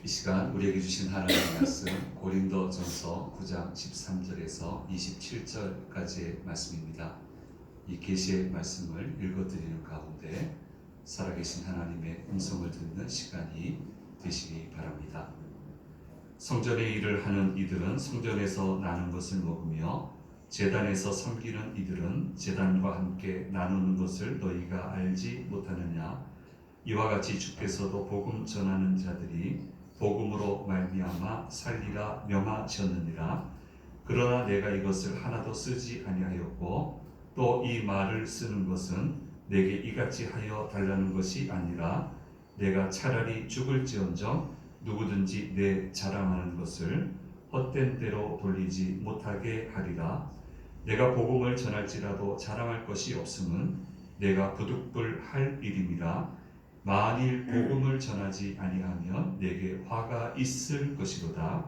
시간 우리에게 주신 하나님의 말씀 고린도전서 9장 13절에서 27절까지의 말씀입니다. 이 계시의 말씀을 읽어드리는 가운데 살아계신 하나님의 음성을 듣는 시간이 되시기 바랍니다. 성전의 일을 하는 이들은 성전에서 나는 것을 먹으며 제단에서 섬기는 이들은 제단과 함께 나누는 것을 너희가 알지 못하느냐? 이와 같이 주께서도 복음 전하는 자들이 복음으로 말미암아 살리라 명하셨느니라. 그러나 내가 이것을 하나도 쓰지 아니하였고 또 이 말을 쓰는 것은 내게 이같이 하여 달라는 것이 아니라 내가 차라리 죽을지언정 누구든지 내 자랑하는 것을 헛된 대로 돌리지 못하게 하리라. 내가 복음을 전할지라도 자랑할 것이 없음은 내가 부득불할 일임이라. 만일 복음을 전하지 아니하면 내게 화가 있을 것이로다.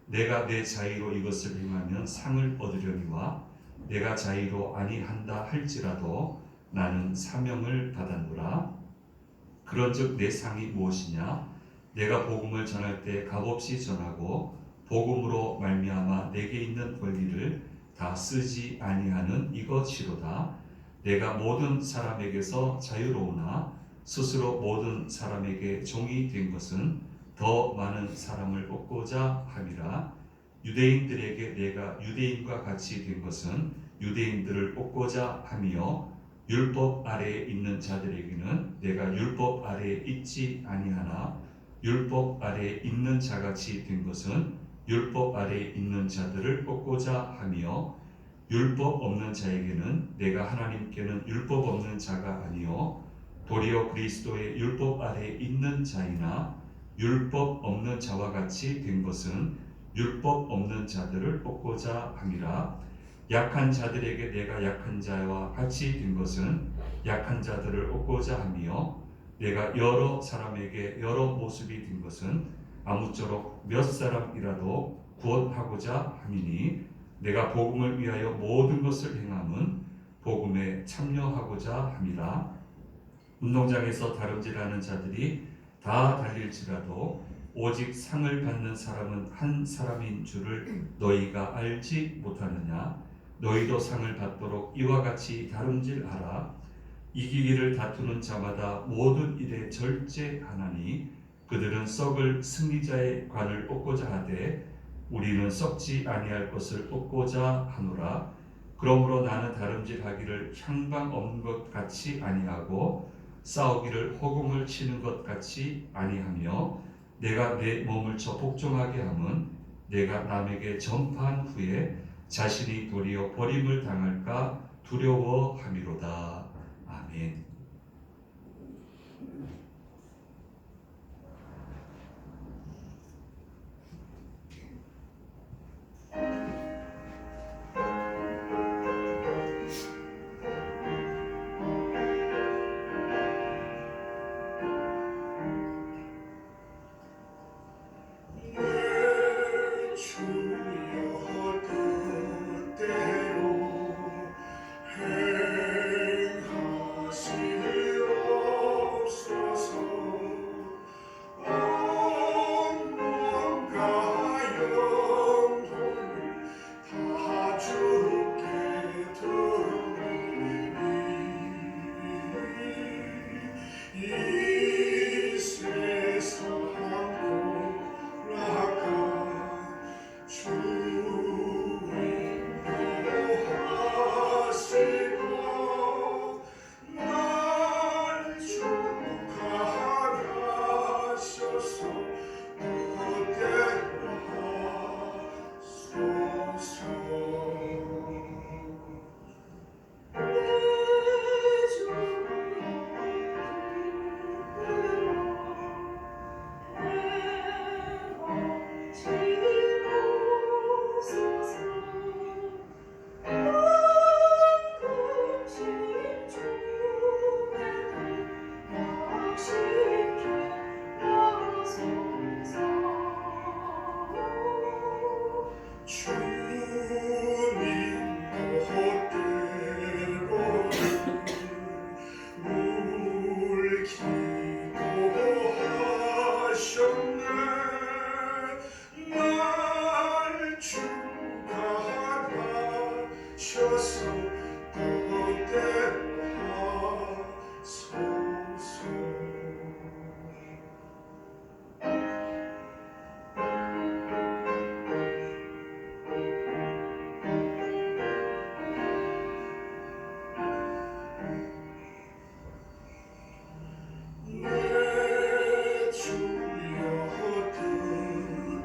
내가 내 자의로 이것을 행하면 상을 얻으려니와 내가 자의로 아니한다 할지라도 나는 사명을 받았노라. 그런즉 내 상이 무엇이냐? 내가 복음을 전할 때 값없이 전하고 복음으로 말미암아 내게 있는 권리를 다 쓰지 아니하는 이것이로다. 내가 모든 사람에게서 자유로우나 스스로 모든 사람에게 종이 된 것은 더 많은 사람을 얻고자 함이라. 유대인들에게 내가 유대인과 같이 된 것은 유대인들을 얻고자 함이요 율법 아래에 있는 자들에게는 내가 율법 아래에 있지 아니하나 율법 아래에 있는 자같이 된 것은 율법 아래에 있는 자들을 얻고자 함이요 율법 없는 자에게는 내가 하나님께는 율법 없는 자가 아니요 도리어 그리스도의 율법 아래에 있는 자이나 율법 없는 자와 같이 된 것은 율법 없는 자들을 얻고자 함이라. 약한 자들에게 내가 약한 자와 같이 된 것은 약한 자들을 얻고자 함이요 내가 여러 사람에게 여러 모습이 된 것은 아무쪼록 몇 사람이라도 구원하고자 함이니 내가 복음을 위하여 모든 것을 행함은 복음에 참여하고자 함이라. 운동장에서 다름질하는 자들이 다 달릴지라도 오직 상을 받는 사람은 한 사람인 줄을 너희가 알지 못하느냐? 너희도 상을 받도록 이와 같이 다름질하라. 이기기를 다투는 자마다 모든 일에 절제하나니 그들은 썩을 승리자의 관을 얻고자 하되 우리는 썩지 아니할 것을 얻고자 하노라. 그러므로 나는 다름질하기를 향방 없는 것 같이 아니하고 싸우기를 허공을 치는 것 같이 아니하며 내가 내 몸을 쳐 복종하게 함은 내가 남에게 전파한 후에 자신이 도리어 버림을 당할까 두려워함이로다. 아멘. 주여 뜻대로 행하시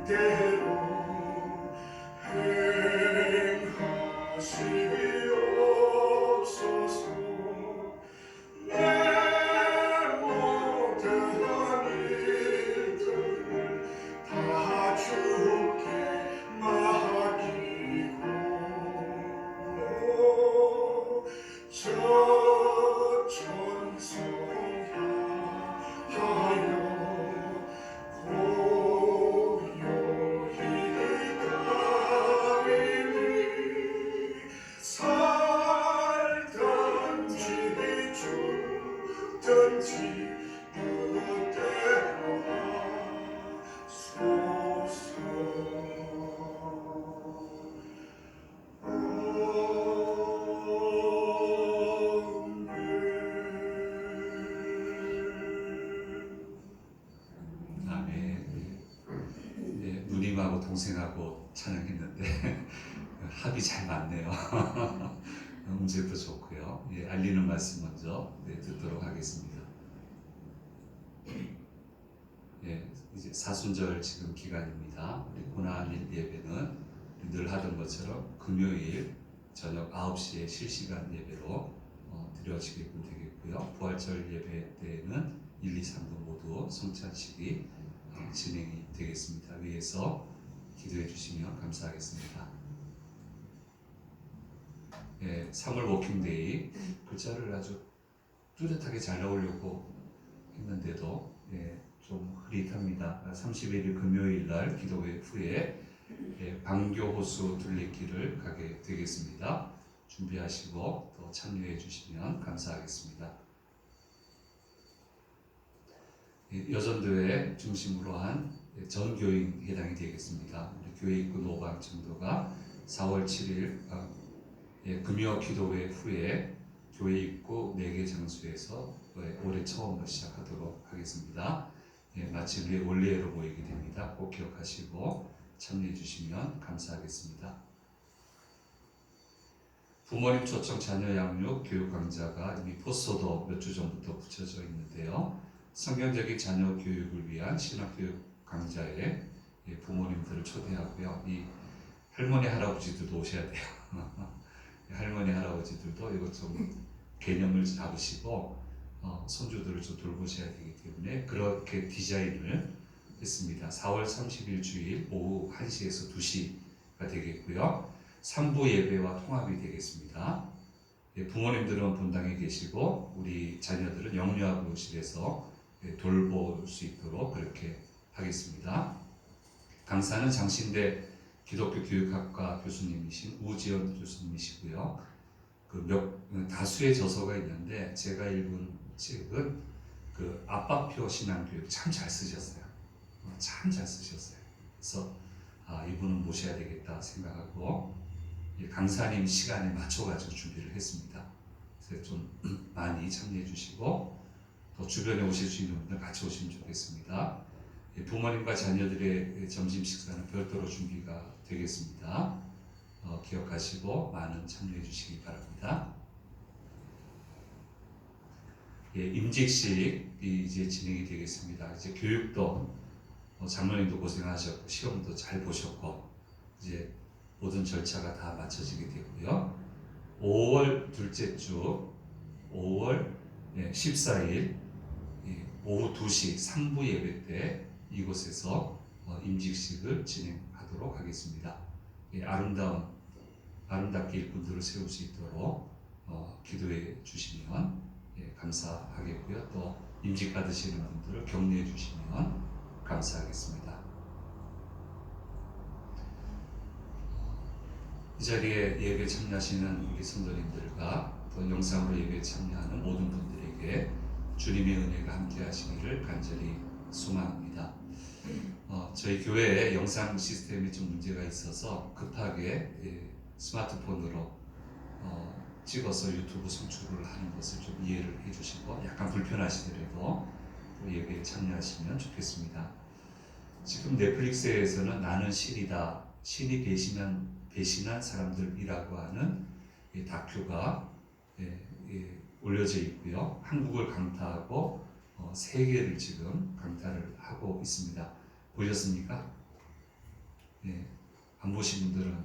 뜻대로 행하시옵소서. 내 모든 일들 다 주께 맡기고 저 천성 향하여 고요히 따르리. 살든지 죽든지 뜻대로 하소서. 아멘. 누님하고 동생하고 찬양했는데 합이 잘 맞네요. 음색도 좋고요. 알리는 말씀 먼저 듣도록 하겠습니다. 이제 사순절 지금 기간입니다. 우리 고난일 예배는 늘 하던 것처럼 금요일 저녁 9시에 실시간 예배로 드려지게끔 되겠고요. 부활절 예배 때에는 1, 2, 3부 모두 성찬식이 진행이 되겠습니다. 위에서 기도해 주시면 감사하겠습니다. 3월 워킹데이 글자를 아주 뚜렷하게 잘 나오려고 했는데도 좀 흐릿합니다. 31일 금요일 날 기도회 후에 방교호수 둘레길을 가게 되겠습니다. 준비하시고 또 참여해 주시면 감사하겠습니다. 여전도회 중심으로 한 전교인 해당이 되겠습니다. 우리 교회 입구 노방 정도가 4월 7일 금요 기도회 후에 교회 입구 4개 장소에서 올해 처음으로 시작하도록 하겠습니다. 마침 올리에로 모이게 됩니다. 꼭 기억하시고 참여해 주시면 감사하겠습니다. 부모님 초청 자녀 양육 교육 강좌가 이미 포스터도 몇 주 전부터 붙여져 있는데요. 성경적인 자녀 교육을 위한 신학교육 강좌에 부모님들을 초대하고요. 이 할머니 할아버지들도 오셔야 돼요. 할머니 할아버지들도 이것 좀 개념을 잡으시고 손주들을 좀 돌보셔야 되기 때문에 그렇게 디자인을 했습니다. 4월 30일 주일 오후 1시에서 2시가 되겠고요. 3부 예배와 통합이 되겠습니다. 부모님들은 본당에 계시고 우리 자녀들은 영유아교실에서 돌볼 수 있도록 그렇게 하겠습니다. 강사는 장신대 기독교 교육학과 교수님이신 우지연 교수님이시고요. 다수의 저서가 있는데 제가 읽은 책은 아빠표 신앙교육 참 잘 쓰셨어요. 참 잘 쓰셨어요. 그래서 이분은 모셔야 되겠다 생각하고 강사님 시간에 맞춰가지고 준비를 했습니다. 그래서 좀 많이 참여해 주시고 또 주변에 오실 수 있는 분들 같이 오시면 좋겠습니다. 부모님과 자녀들의 점심 식사는 별도로 준비가 되겠습니다. 기억하시고 많은 참여해 주시기 바랍니다. 임직식이 이제 진행이 되겠습니다. 이제 교육도 장로님도 고생하셨고 시험도 잘 보셨고 이제 모든 절차가 다 마쳐지게 되고요. 5월 둘째 주 5월 14일 오후 2시 3부 예배 때 이곳에서 임직식을 진행하도록 하겠습니다. 아름답게 일꾼들을 세울 수 있도록 기도해 주시면 감사하겠고요. 또 임직 받으시는 분들을 격려해 주시면 감사하겠습니다. 이 자리에 예배 참여하시는 우리 성도님들과 또 영상으로 예배 참여하는 모든 분들에게 주님의 은혜가 함께 하시기를 간절히 소망합니다. 저희 교회에 영상 시스템이 좀 문제가 있어서 급하게 스마트폰으로 찍어서 유튜브 송출을 하는 것을 좀 이해를 해주시고 약간 불편하시더라도 또 예배에 참여하시면 좋겠습니다. 지금 넷플릭스에서는 나는 신이다, 신이 배신한 사람들이라고 하는 다큐가 올려져 있고요. 한국을 강타하고 세계를 지금 강타를 하고 있습니다. 보셨습니까? 예, 안 보신 분들은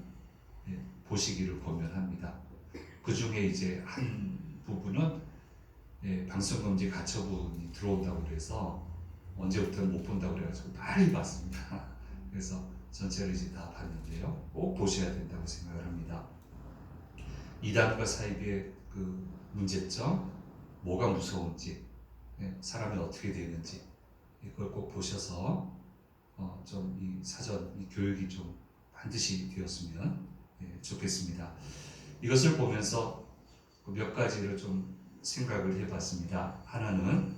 예, 보시기를 권면합니다. 그 중에 이제 한 부분은 예, 방송금지 가처분이 들어온다고 그래서 언제부터는 못 본다고 그래가지고 빨리 봤습니다. 그래서 전체를 이제 다 봤는데요. 꼭 보셔야 된다고 생각을 합니다. 이단과 사입의 그 문제점, 뭐가 무서운지, 예, 사람이 어떻게 되는지 이걸 꼭 보셔서 좀 이 사전 이 교육이 좀 반드시 되었으면 예, 좋겠습니다. 이것을 보면서 몇 가지를 좀 생각을 해봤습니다. 하나는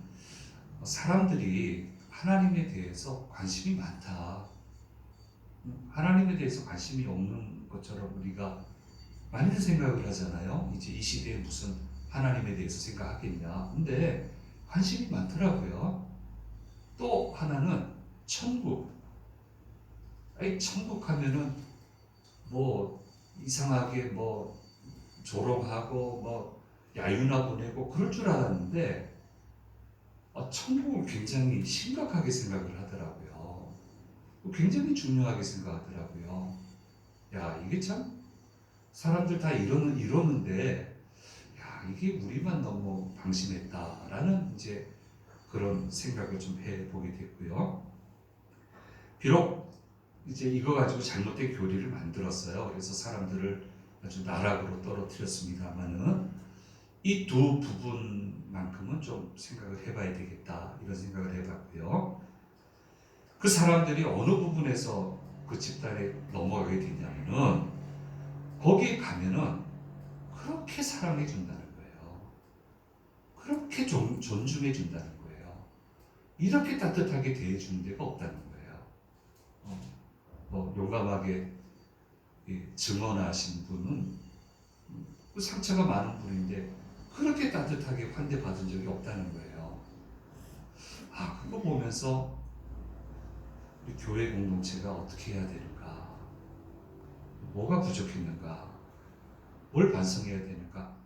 사람들이 하나님에 대해서 관심이 많다. 하나님에 대해서 관심이 없는 것처럼 우리가 많이들 생각을 하잖아요. 이제 이 시대에 무슨 하나님에 대해서 생각하겠냐. 근데 관심이 많더라고요. 또 하나는 천국. 아니, 천국 하면은 뭐 이상하게 뭐 조롱하고 뭐 야유나 보내고 그럴 줄 알았는데 천국을 굉장히 심각하게 생각을 하더라고요. 굉장히 중요하게 생각하더라고요. 야, 이게 참 사람들 다 이러는데 야, 이게 우리만 너무 방심했다라는 이제 그런 생각을 좀 해보게 됐고요. 비록 이제 이거 가지고 잘못된 교리를 만들었어요. 그래서 사람들을 아주 나락으로 떨어뜨렸습니다만은 이 두 부분만큼은 좀 생각을 해봐야 되겠다 이런 생각을 해봤고요. 그 사람들이 어느 부분에서 그 집단에 넘어가게 되냐면은 거기에 가면은 그렇게 사랑해 준다는 거예요. 그렇게 존중해 준다는 거예요. 이렇게 따뜻하게 대해 주는 데가 없다는 거예요. 용감하게 증언하신 분은 그 상처가 많은 분인데 그렇게 따뜻하게 환대받은 적이 없다는 거예요. 그거 보면서 우리 교회 공동체가 어떻게 해야 되는가? 뭐가 부족했는가? 뭘 반성해야 되는가?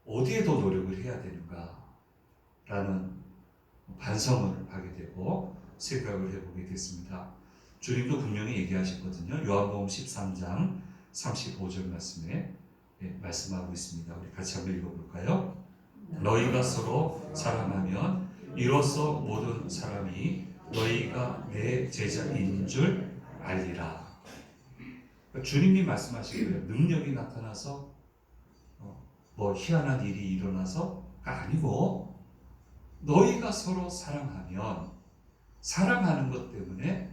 어디에 더 노력을 해야 되는가? 라는 반성을 하게 되고 생각을 해보게 됐습니다. 주님도 분명히 얘기하셨거든요. 요한복음 13장 35절 말씀에 말씀하고 있습니다. 우리 같이 한번 읽어볼까요? 너희가 서로 사랑하면 이로써 모든 사람이 너희가 내 제자인 줄 알리라. 그러니까 주님이 말씀하신 거예요. 능력이 나타나서 뭐 희한한 일이 일어나서가 아니고 너희가 서로 사랑하면 사랑하는 것 때문에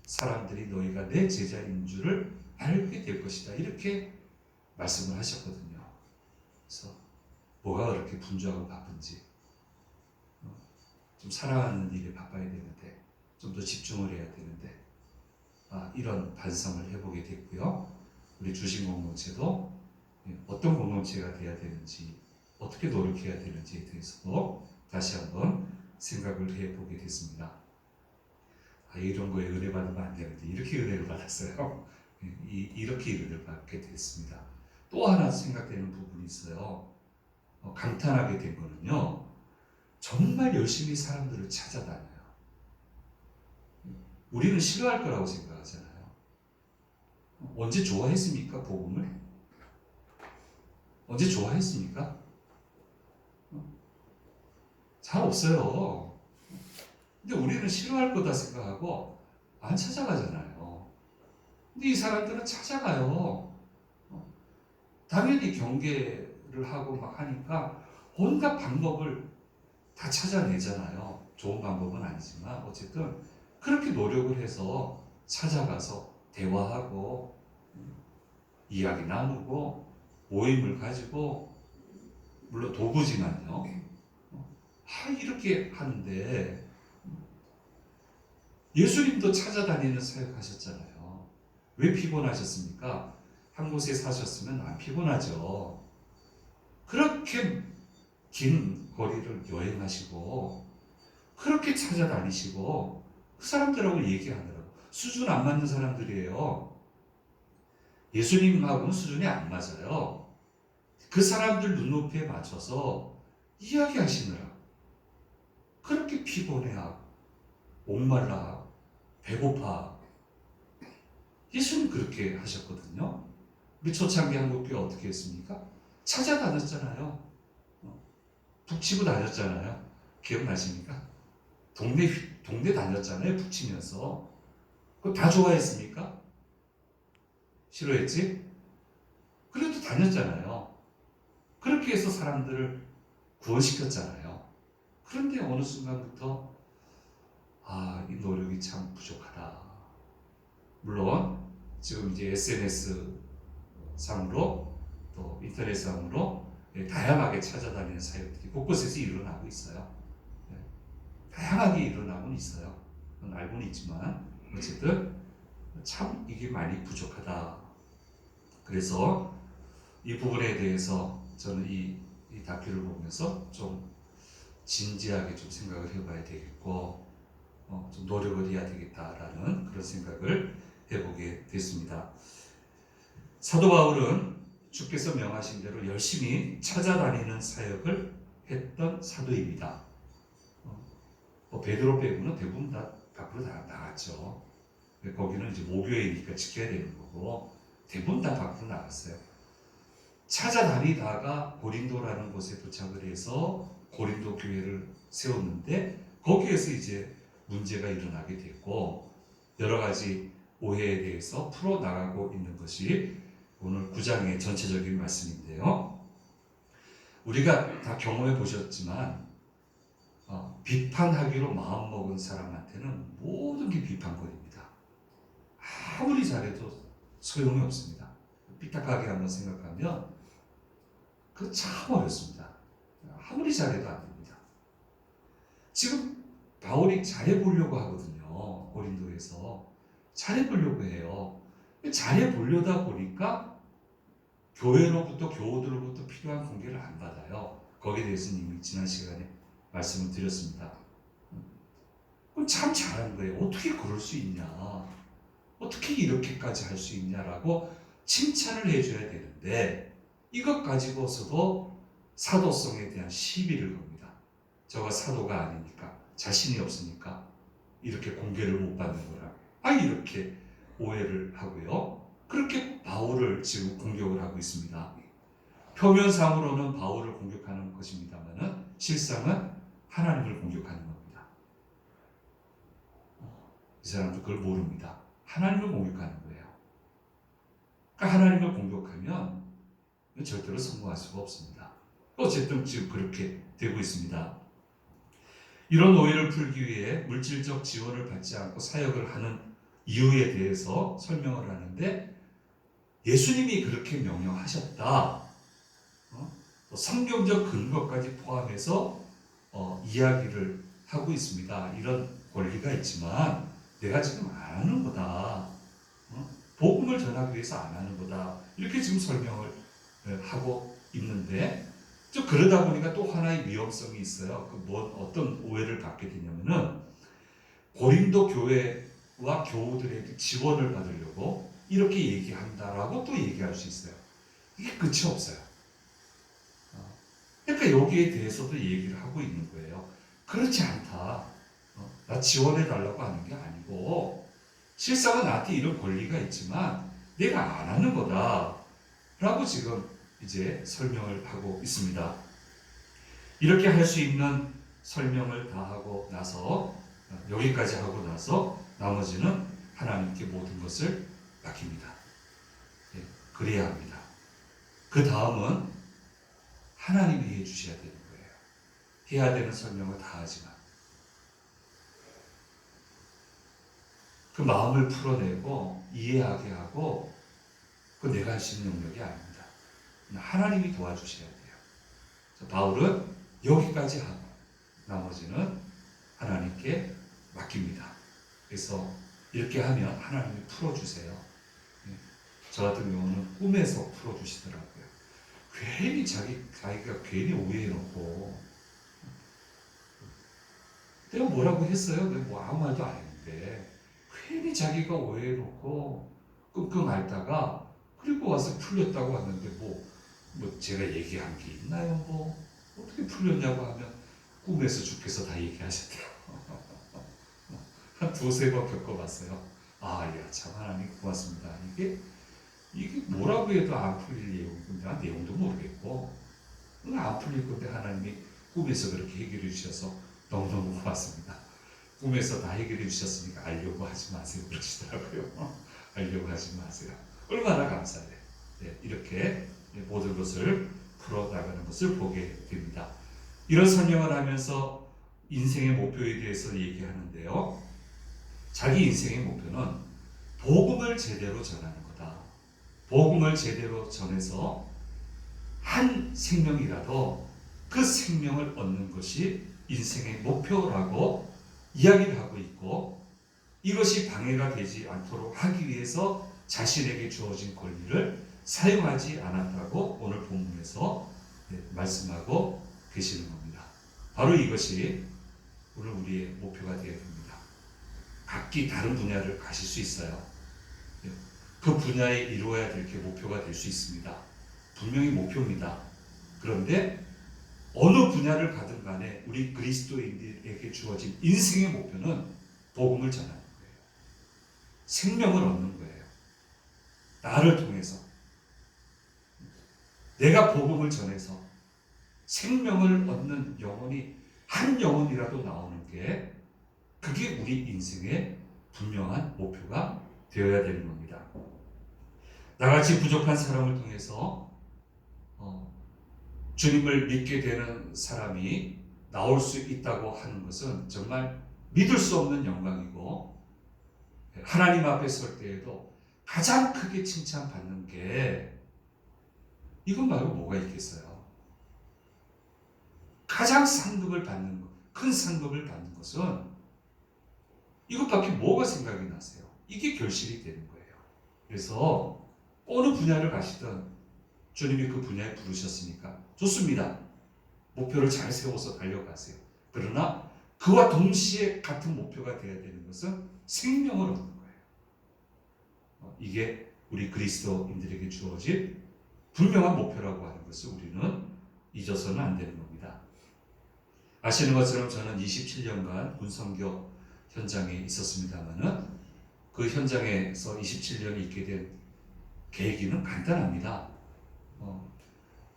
사람들이 너희가 내 제자인 줄을 알게 될 것이다. 이렇게 말씀을 하셨거든요. 그래서 뭐가 그렇게 분주하고 바쁜지 좀 사랑하는 일에 바빠야 되는데 좀 더 집중을 해야 되는데 이런 반성을 해보게 됐고요. 우리 주신 공동체도 어떤 공동체가 돼야 되는지 어떻게 노력해야 되는지에 대해서도 다시 한번 생각을 해보게 됐습니다. 이런 거에 은혜 받으면 안 되는데 이렇게 은혜를 받았어요. 이렇게 은혜를 받게 됐습니다. 또 하나 생각되는 부분이 있어요. 감탄하게 된 거는요. 정말 열심히 사람들을 찾아다녀요. 우리는 싫어할 거라고 생각하잖아요. 언제 좋아했습니까? 복음을? 언제 좋아했습니까? 잘 없어요. 근데 우리는 싫어할 거다 생각하고 안 찾아가잖아요. 근데 이 사람들은 찾아가요. 당연히 경계를 하고 막 하니까 온갖 방법을 다 찾아내잖아요. 좋은 방법은 아니지만 어쨌든 그렇게 노력을 해서 찾아가서 대화하고 이야기 나누고 모임을 가지고 물론 도구지만요. 이렇게 하는데 예수님도 찾아다니는 사역하셨잖아요. 왜 피곤하셨습니까? 한 곳에 사셨으면 안 피곤하죠. 그렇게 긴 거리를 여행하시고 그렇게 찾아다니시고 그 사람들하고 얘기하느라고 수준 안 맞는 사람들이에요. 예수님하고는 수준이 안 맞아요. 그 사람들 눈높이에 맞춰서 이야기하시느라 그렇게 피곤해하고 목말라 배고파 예수님 그렇게 하셨거든요. 우리 초창기 한국교회 어떻게 했습니까? 찾아다녔잖아요. 북치고 다녔잖아요. 기억나십니까? 동네 다녔잖아요. 북치면서. 그거 다 좋아했습니까? 싫어했지? 그래도 다녔잖아요. 그렇게 해서 사람들을 구원시켰잖아요. 그런데 어느 순간부터 이 노력이 참 부족하다. 물론 지금 이제 SNS 상으로 또 인터넷 상으로 다양하게 찾아다니는 사역들이 곳곳에서 일어나고 있어요. 다양하게 일어나고는 있어요. 그건 알고는 있지만 어쨌든 참 이게 많이 부족하다. 그래서 이 부분에 대해서 저는 이 다큐를 보면서 좀 진지하게 좀 생각을 해봐야 되겠고 좀 노력을 해야 되겠다라는 그런 생각을 해보게 됐습니다. 사도 바울은 주께서 명하신 대로 열심히 찾아다니는 사역을 했던 사도입니다. 베드로 빼고는 대부분 다 밖으로 다 나갔죠. 거기는 이제 모교회니까 지켜야 되는 거고 대부분 다 밖으로 나갔어요. 찾아다니다가 고린도라는 곳에 도착을 해서 고린도 교회를 세웠는데 거기에서 이제 문제가 일어나게 됐고 여러 가지 오해에 대해서 풀어나가고 있는 것이 오늘 9장의 전체적인 말씀인데요. 우리가 다 경험해 보셨지만 비판하기로 마음먹은 사람한테는 모든 게 비판거리입니다. 아무리 잘해도 소용이 없습니다. 삐딱하게 한번 생각하면 그거 참 어렵습니다. 아무리 잘해도 안 됩니다. 지금 바울이 잘해보려고 하거든요. 고린도에서 잘해보려고 해요. 잘해보려다 보니까 교회로부터 교우들로부터 필요한 공개를 안 받아요. 거기에 대해서는 이미 지난 시간에 말씀을 드렸습니다. 그럼 참 잘한 거예요. 어떻게 그럴 수 있냐? 어떻게 이렇게까지 할 수 있냐라고 칭찬을 해줘야 되는데 이것 가지고서도 사도성에 대한 시비를 겁니다. 저가 사도가 아니니까 자신이 없으니까 이렇게 공개를 못 받는 거라. 이렇게 오해를 하고요. 그렇게 바울을 지금 공격을 하고 있습니다. 표면상으로는 바울을 공격하는 것입니다만은 실상은 하나님을 공격하는 겁니다. 이 사람도 그걸 모릅니다. 하나님을 공격하는 거예요. 그러니까 하나님을 공격하면 절대로 성공할 수가 없습니다. 어쨌든 지금 그렇게 되고 있습니다. 이런 오해를 풀기 위해 물질적 지원을 받지 않고 사역을 하는 이유에 대해서 설명을 하는데 예수님이 그렇게 명령하셨다. 또 성경적 근거까지 포함해서 이야기를 하고 있습니다. 이런 권리가 있지만 내가 지금 안 하는 거다. 복음을 전하기 위해서 안 하는 거다. 이렇게 지금 설명을 하고 있는데 그러다 보니까 또 하나의 위험성이 있어요. 어떤 오해를 받게 되냐면은 고린도 교회와 교우들에게 지원을 받으려고 이렇게 얘기한다라고 또 얘기할 수 있어요. 이게 끝이 없어요. 그러니까 여기에 대해서도 얘기를 하고 있는 거예요. 그렇지 않다. 나 지원해 달라고 하는 게 아니고 실상은 나한테 이런 권리가 있지만 내가 안 하는 거다. 라고 지금 이제 설명을 하고 있습니다. 이렇게 할 수 있는 설명을 다 하고 나서 여기까지 하고 나서 나머지는 하나님께 모든 것을 맡깁니다. 그래야 합니다. 그 다음은 하나님이 해주셔야 되는 거예요. 해야 되는 설명을 다 하지만 그 마음을 풀어내고 이해하게 하고 그 내가 할 수 있는 영역이 아닙니다. 하나님이 도와주셔야 돼요. 바울은 여기까지 하고 나머지는 하나님께 맡깁니다. 그래서 이렇게 하면 하나님이 풀어주세요. 저 같은 경우는 꿈에서 풀어주시더라고요. 괜히 자기가 괜히 오해해놓고 내가 뭐라고 했어요? 내가 뭐 아무 말도 안 했는데 괜히 자기가 오해해놓고 끙끙 앓다가 그리고 와서 풀렸다고 왔는데 뭐 제가 얘기한 게 있나요? 뭐 어떻게 풀렸냐고 하면 꿈에서 주께서 다 얘기하셨대요. 한 두세 번 겪어봤어요. 야, 참 하나님 고맙습니다. 이게 뭐라고 해도 안 풀릴 내용인데 내용도 모르겠고 안 풀릴 건데 하나님이 꿈에서 그렇게 해결해 주셔서 너무너무 고맙습니다. 꿈에서 다 해결해 주셨으니까 알려고 하지 마세요 그러시더라고요. 알려고 하지 마세요. 얼마나 감사해요. 네, 이렇게 모든 것을 풀어나가는 것을 보게 됩니다. 이런 설명을 하면서 인생의 목표에 대해서 얘기하는데요. 자기 인생의 목표는 복음을 제대로 전하는 거다. 복음을 제대로 전해서 한 생명이라도 그 생명을 얻는 것이 인생의 목표라고 이야기를 하고 있고, 이것이 방해가 되지 않도록 하기 위해서 자신에게 주어진 권리를 사용하지 않았다고 오늘 본문에서 말씀하고 계시는 겁니다. 바로 이것이 오늘 우리의 목표가 되어야 됩니다. 각기 다른 분야를 가실 수 있어요. 그 분야에 이루어야 될 게 목표가 될 수 있습니다. 분명히 목표입니다. 그런데 어느 분야를 가든 간에 우리 그리스도인들에게 주어진 인생의 목표는 복음을 전하는 거예요. 생명을 얻는 거예요. 나를 통해서 내가 복음을 전해서 생명을 얻는 영혼이 한 영혼이라도 나오는 게 그게 우리 인생의 분명한 목표가 되어야 되는 겁니다. 나같이 부족한 사람을 통해서 주님을 믿게 되는 사람이 나올 수 있다고 하는 것은 정말 믿을 수 없는 영광이고, 하나님 앞에 설 때에도 가장 크게 칭찬받는 게 이것 말고 뭐가 있겠어요? 가장 상급을 받는 것, 큰 상급을 받는 것은 이것밖에 뭐가 생각이 나세요? 이게 결실이 되는 거예요. 그래서 어느 분야를 가시든 주님이 그 분야에 부르셨으니까 좋습니다. 목표를 잘 세워서 달려가세요. 그러나 그와 동시에 같은 목표가 되어야 되는 것은 생명을 얻는 거예요. 이게 우리 그리스도인들에게 주어진 분명한 목표라고 하는 것을 우리는 잊어서는 안 되는 겁니다. 아시는 것처럼 저는 27년간 군선교 현장에 있었습니다만은 그 현장에서 27년이 있게 된 계기는 간단합니다.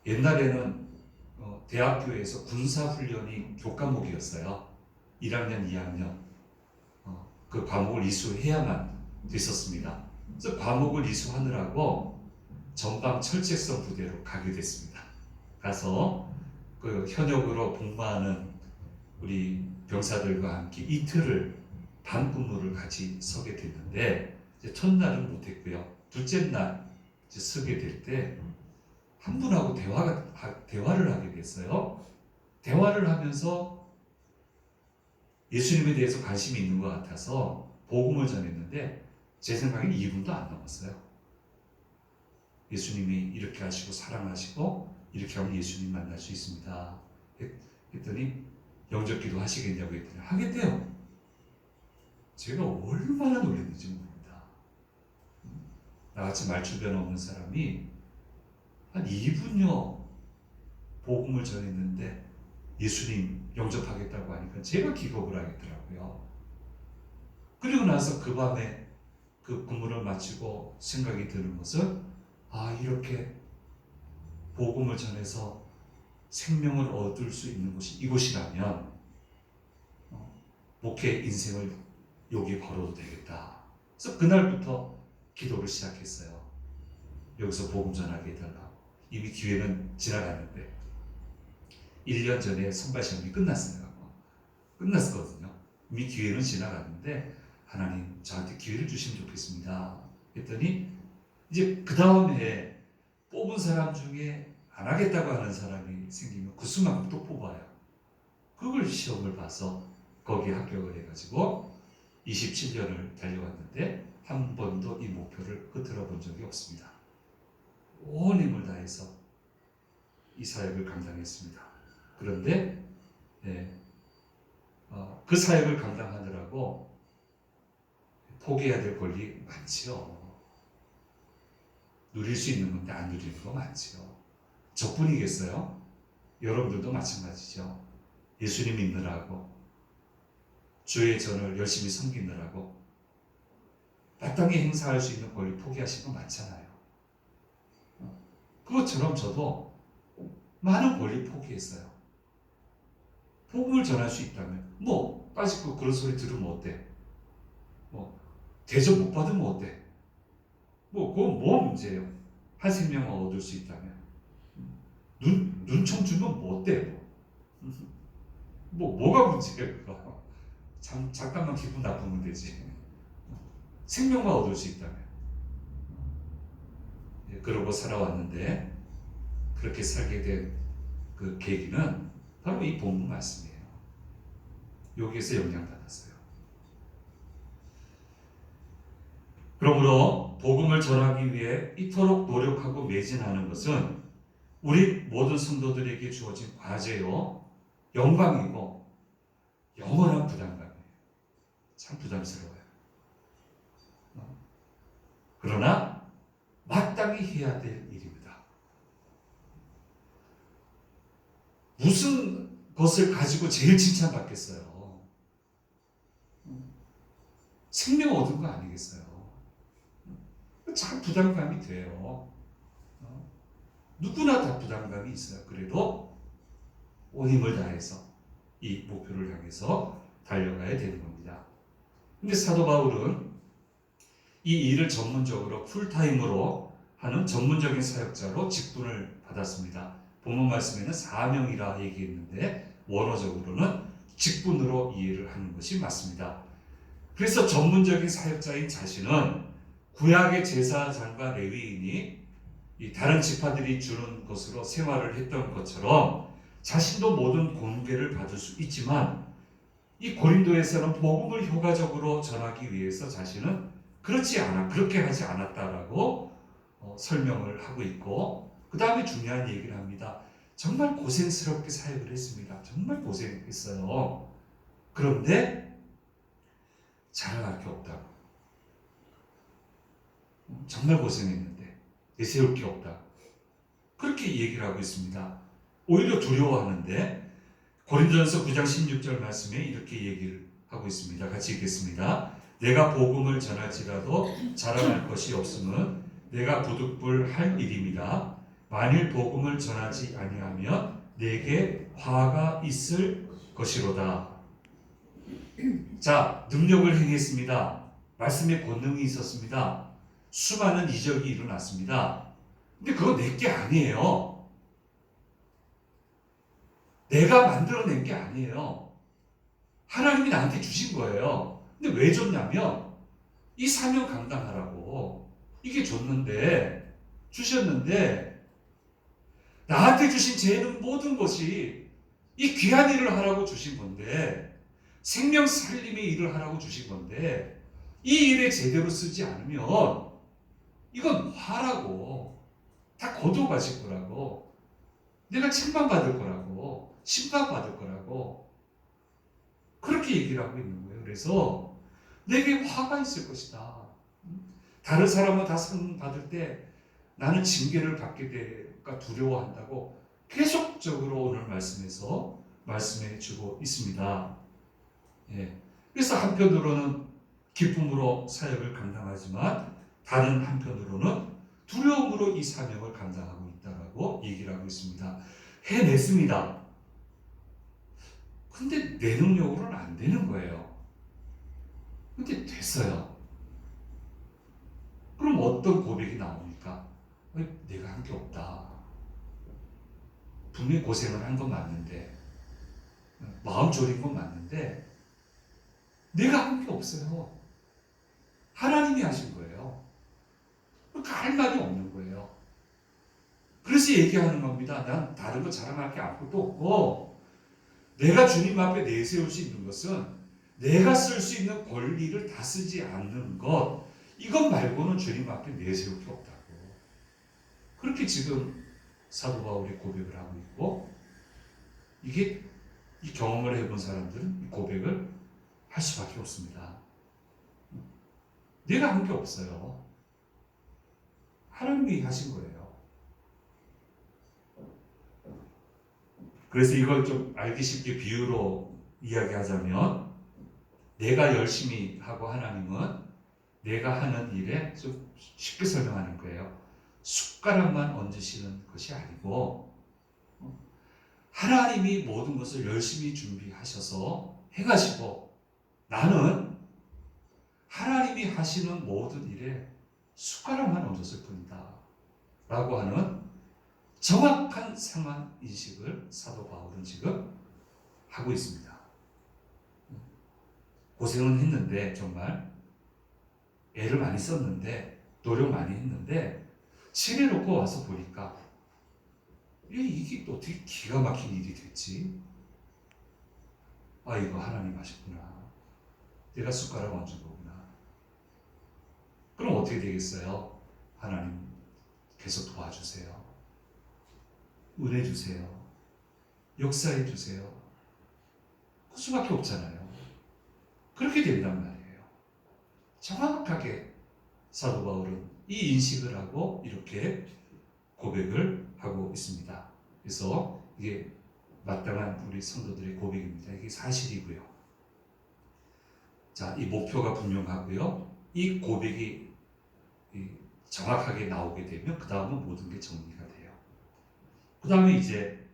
옛날에는 대학교에서 군사훈련이 교과목이었어요. 1학년, 2학년 그 과목을 이수해야만 됐었습니다. 그래서 과목을 이수하느라고 전방 철책선 부대로 가게 됐습니다. 가서 그 현역으로 복무하는 우리 병사들과 함께 이틀을 밤 근무를 같이 서게 됐는데, 이제 첫날은 못했고요. 둘째 날 이제 서게 될 때 한 분하고 대화를 하게 됐어요. 대화를 하면서 예수님에 대해서 관심이 있는 것 같아서 복음을 전했는데 제 생각엔 2분도 안 넘었어요. 예수님이 이렇게 하시고 사랑하시고 이렇게 하면 예수님 만날 수 있습니다. 했더니 영접기도 하시겠냐고 했더니 하겠대요. 제가 얼마나 놀랐는지 모릅니다. 나같이 말주변 없는 사람이 한 2분여 복음을 전했는데 예수님 영접하겠다고 하니까 제가 기겁을 하겠더라고요. 그리고 나서 그 밤에 그 근무를 마치고 생각이 드는 것은 이렇게 복음을 전해서 생명을 얻을 수 있는 곳이 이곳이라면 목회 인생을 여기에 걸어도 되겠다. 그래서 그날부터 기도를 시작했어요. 여기서 복음 전하게 해달라고. 이미 기회는 지나갔는데 1년 전에 선발 시험이 끝났거든요. 이미 기회는 지나갔는데 하나님 저한테 기회를 주시면 좋겠습니다. 했더니 이제 그 다음에 뽑은 사람 중에 안 하겠다고 하는 사람이 생기면 그 수만큼 또 뽑아요. 그걸 시험을 봐서 거기에 합격을 해가지고 27년을 달려왔는데 한 번도 이 목표를 흐트러 본 적이 없습니다. 온 힘을 다해서 이 사역을 감당했습니다. 그런데 그 사역을 감당하느라고 포기해야 될 권리 많지요. 누릴 수 있는 건데 안 누리는 거 많지요. 저뿐이겠어요? 여러분들도 마찬가지죠. 예수님 믿느라고 주의 전을 열심히 섬기느라고 마땅히 행사할 수 있는 권리 포기하신 거 많잖아요. 그것처럼 저도 많은 권리 포기했어요. 복음을 전할 수 있다면 뭐 빠지고 그런 소리 들으면 어때? 뭐 대접 못 받으면 어때? 뭐 그건 뭐 문제예요? 한 생명을 얻을 수 있다면 눈총 주면 뭐 어때? 뭐가 문제예요? 그거 잠깐만 기분 나쁘면 되지. 생명만 얻을 수 있다면. 그러고 살아왔는데 그렇게 살게 된 그 계기는 바로 이 본문 말씀이에요. 여기에서 영향받았어요. 그러므로 복음을 전하기 위해 이토록 노력하고 매진하는 것은 우리 모든 성도들에게 주어진 과제요, 영광이고 영원한 부담감이에요. 참 부담스러워요. 그러나 마땅히 해야 될 일입니다. 무슨 것을 가지고 제일 칭찬받겠어요? 생명 얻은 거 아니겠어요? 참 부담감이 돼요. 누구나 다 부담감이 있어요. 그래도 온 힘을 다해서 이 목표를 향해서 달려가야 되는 겁니다. 근데 사도 바울은 이 일을 전문적으로 풀타임으로 하는 전문적인 사역자로 직분을 받았습니다. 본문 말씀에는 사명이라 얘기했는데 원어적으로는 직분으로 이해를 하는 것이 맞습니다. 그래서 전문적인 사역자인 자신은 구약의 제사장과 레위인이 이 다른 지파들이 주는 것으로 생활을 했던 것처럼 자신도 모든 공개를 받을 수 있지만 이 고린도에서는 복음을 효과적으로 전하기 위해서 자신은 그렇게 하지 않았다라고 설명을 하고 있고, 그 다음에 중요한 얘기를 합니다. 정말 고생스럽게 사역을 했습니다. 정말 고생했어요. 그런데 자랑할 게 없다고. 정말 고생했는데 내세울 게 없다. 그렇게 얘기를 하고 있습니다. 오히려 두려워하는데 고린도전서 9장 16절 말씀에 이렇게 얘기를 하고 있습니다. 같이 읽겠습니다. 내가 복음을 전할지라도 자랑할 것이 없음은 내가 부득불할 일입니다. 만일 복음을 전하지 아니하면 내게 화가 있을 것이로다. 자, 능력을 행했습니다. 말씀에 권능이 있었습니다. 수많은 이적이 일어났습니다. 근데 그건 내 게 아니에요. 내가 만들어낸 게 아니에요. 하나님이 나한테 주신 거예요. 근데 왜 줬냐면 이 사명 감당하라고. 이게 주셨는데 나한테 주신 죄는 모든 것이 이 귀한 일을 하라고 주신 건데, 생명 살림의 일을 하라고 주신 건데 이 일에 제대로 쓰지 않으면 이건 화라고, 다 거둬가실 거라고, 내가 책망받을 거라고, 심판받을 거라고 그렇게 얘기를 하고 있는 거예요. 그래서 내게 화가 있을 것이다. 다른 사람은 다 상 받을 때 나는 징계를 받게 될까 두려워한다고 계속적으로 오늘 말씀에서 말씀해 주고 있습니다. 그래서 한편으로는 기쁨으로 사역을 감당하지만 다른 한편으로는 두려움으로 이 사명을 감당하고 있다라고 얘기를 하고 있습니다. 해냈습니다. 근데 내 능력으로는 안 되는 거예요. 근데 됐어요. 그럼 어떤 고백이 나옵니까? 내가 한 게 없다. 분명히 고생을 한 건 맞는데, 마음 졸인 건 맞는데 내가 한 게 없어요. 하나님이 하신 거예요. 그러니까 할 말이 없는 거예요. 그래서 얘기하는 겁니다. 난 다른 거 자랑할 게 아무것도 없고, 내가 주님 앞에 내세울 수 있는 것은 내가 쓸 수 있는 권리를 다 쓰지 않는 것, 이것 말고는 주님 앞에 내세울 게 없다고. 그렇게 지금 사도 바울이 고백을 하고 있고, 이게 이 경험을 해본 사람들은 이 고백을 할 수밖에 없습니다. 내가 한 게 없어요. 하나님이 하신 거예요. 그래서 이걸 좀 알기 쉽게 비유로 이야기하자면, 내가 열심히 하고 하나님은 내가 하는 일에 좀 쉽게 설명하는 거예요. 숟가락만 얹으시는 것이 아니고 하나님이 모든 것을 열심히 준비하셔서 행하시고 나는 하나님이 하시는 모든 일에 숟가락만 얹었을 뿐이다 라고 하는 정확한 상황 인식을 사도 바울은 지금 하고 있습니다. 고생은 했는데 정말 애를 많이 썼는데 노력 많이 했는데 집에 놓고 와서 보니까 이게 또 어떻게 기가 막힌 일이 됐지? 아, 이거 하나님 하셨구나. 내가 숟가락 얹은 거구나. 그럼 어떻게 되겠어요? 하나님 계속 도와주세요. 은혜 주세요. 역사해 주세요. 그 수밖에 없잖아요. 그렇게 된단 말이에요. 정확하게 사도 바울은 이 인식을 하고 이렇게 고백을 하고 있습니다. 그래서 이게 마땅한 우리 성도들의 고백입니다. 이게 사실이고요. 자, 이 목표가 분명하고요. 이 고백이 정확하게 나오게 되면 그 다음은 모든 게 정리가 돼요. 그 다음에 이제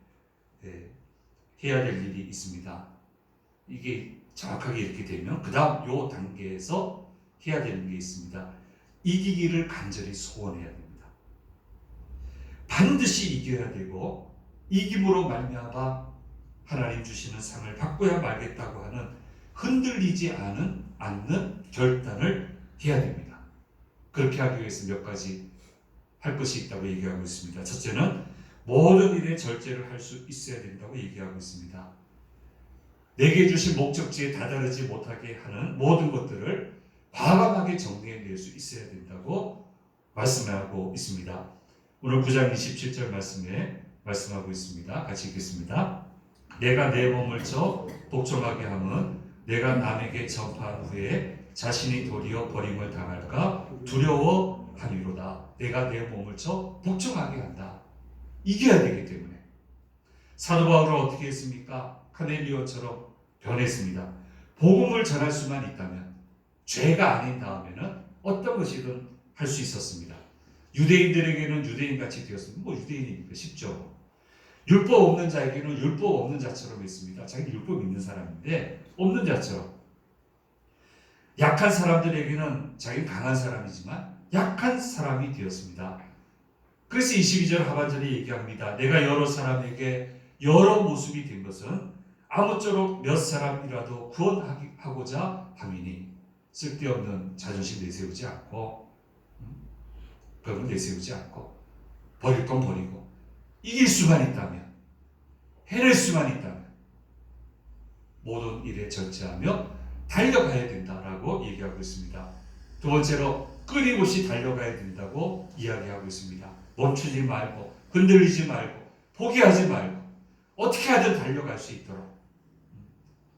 해야 될 일이 있습니다. 이게 정확하게 이렇게 되면 그 다음 요 단계에서 해야 되는 게 있습니다. 이기기를 간절히 소원해야 됩니다. 반드시 이겨야 되고 이김으로 말미암아 하나님 주시는 상을 받고야 말겠다고 하는 흔들리지 않는 결단을 해야 됩니다. 그렇게 하기 위해서 몇 가지 할 것이 있다고 얘기하고 있습니다. 첫째는 모든 일에 절제를 할 수 있어야 된다고 얘기하고 있습니다. 내게 주신 목적지에 다다르지 못하게 하는 모든 것들을 과감하게 정리해낼 수 있어야 된다고 말씀하고 있습니다. 오늘 9장 27절 말씀에 말씀하고 있습니다. 같이 읽겠습니다. 내가 내 몸을 쳐 복종하게 함은 내가 남에게 전파한 후에 자신이 도리어 버림을 당할까 두려워하리로다. 내가 내 몸을 쳐 복종하게 한다. 이겨야 되기 때문에. 사도 바울은 어떻게 했습니까? 카넬리온처럼 변했습니다. 복음을 전할 수만 있다면 죄가 아닌 다음에는 어떤 것이든 할 수 있었습니다. 유대인들에게는 유대인같이 되었습니다. 뭐 유대인이니까 쉽죠. 율법 없는 자에게는 율법 없는 자처럼 했습니다. 자기는 율법 있는 사람인데 없는 자처럼. 약한 사람들에게는 자기는 강한 사람이지만 약한 사람이 되었습니다. 그래서 22절 하반절에 얘기합니다. 내가 여러 사람에게 여러 모습이 된 것은 아무쪼록 몇 사람이라도 구원하고자 함이니 쓸데없는 자존심 내세우지 않고 그런 건 내세우지 않고 버릴 건 버리고 이길 수만 있다면 해낼 수만 있다면 모든 일에 절제하며 달려가야 된다라고 얘기하고 있습니다. 두 번째로 끊임없이 달려가야 된다고 이야기하고 있습니다. 멈추지 말고 흔들리지 말고 포기하지 말고 어떻게 하든 달려갈 수 있도록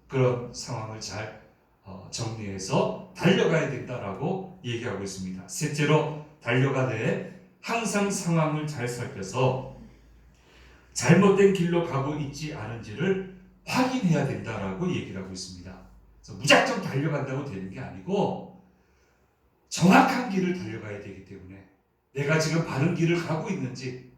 그런 상황을 잘 정리해서 달려가야 된다라고 얘기하고 있습니다. 셋째로 달려가되 항상 상황을 잘 살펴서 잘못된 길로 가고 있지 않은지를 확인해야 된다라고 얘기를 하고 있습니다. 그래서 무작정 달려간다고 되는 게 아니고 정확한 길을 달려가야 되기 때문에 내가 지금 바른 길을 가고 있는지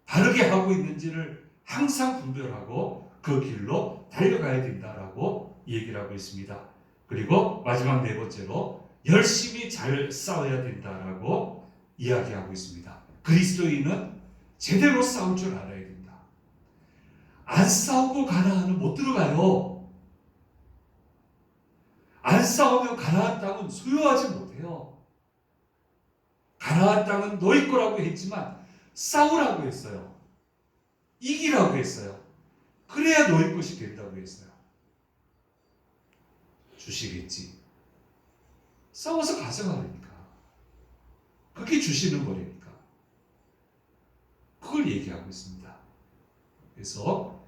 바르게 하고 있는지를 항상 분별하고 그 길로 달려가야 된다라고 얘기를 하고 있습니다. 그리고 마지막 네 번째로 열심히 잘 싸워야 된다라고 이야기하고 있습니다. 그리스도인은 제대로 싸울 줄 알아야 된다. 안 싸우고 가나안은 못 들어가요. 안 싸우면 가나안 땅은 소유하지 못해요. 가나안 땅은 너희 거라고 했지만 싸우라고 했어요. 이기라고 했어요. 그래야 너희 것이 된다고 했어요. 주시겠지. 싸워서 가져가니까. 그게 주시는 거니까. 그걸 얘기하고 있습니다. 그래서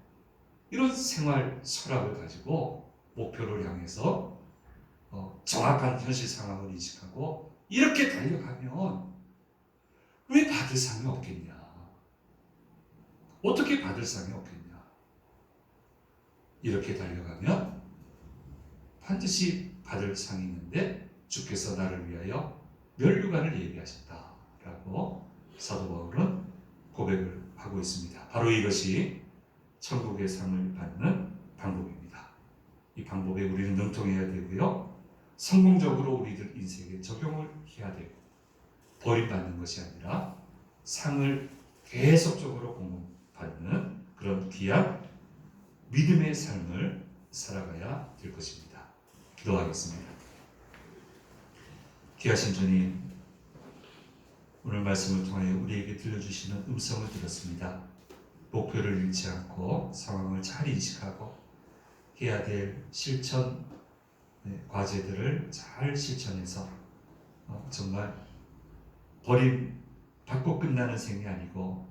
이런 생활 철학을 가지고 목표를 향해서 정확한 현실 상황을 인식하고 이렇게 달려가면 왜 받을 상이 없겠냐? 어떻게 받을 상이 없겠냐? 이렇게 달려가면 반드시 받을 상이 있는데 주께서 나를 위하여 면류관을 예비하셨다라고 사도 바울은 고백을 하고 있습니다. 바로 이것이 천국의 상을 받는 방법입니다. 이 방법에 우리는 능통해야 되고요. 성공적으로 우리들 인생에 적용을 해야 되고, 버림받는 것이 아니라 상을 계속적으로 공급받는 그런 귀한 믿음의 삶을 살아가야 될 것입니다. 기도하겠습니다. 귀하신 주님, 오늘 말씀을 통하여 우리에게 들려주시는 음성을 들었습니다. 목표를 잃지 않고 상황을 잘 인식하고 해야 될 실천 과제들을 잘 실천해서 정말 버림받고 끝나는 생이 아니고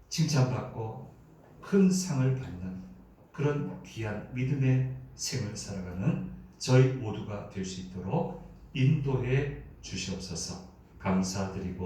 칭찬받고 큰 상을 받는 그런 귀한 믿음의 생을 살아가는 저희 모두가 될 수 있도록 인도해 주시옵소서. 감사드리고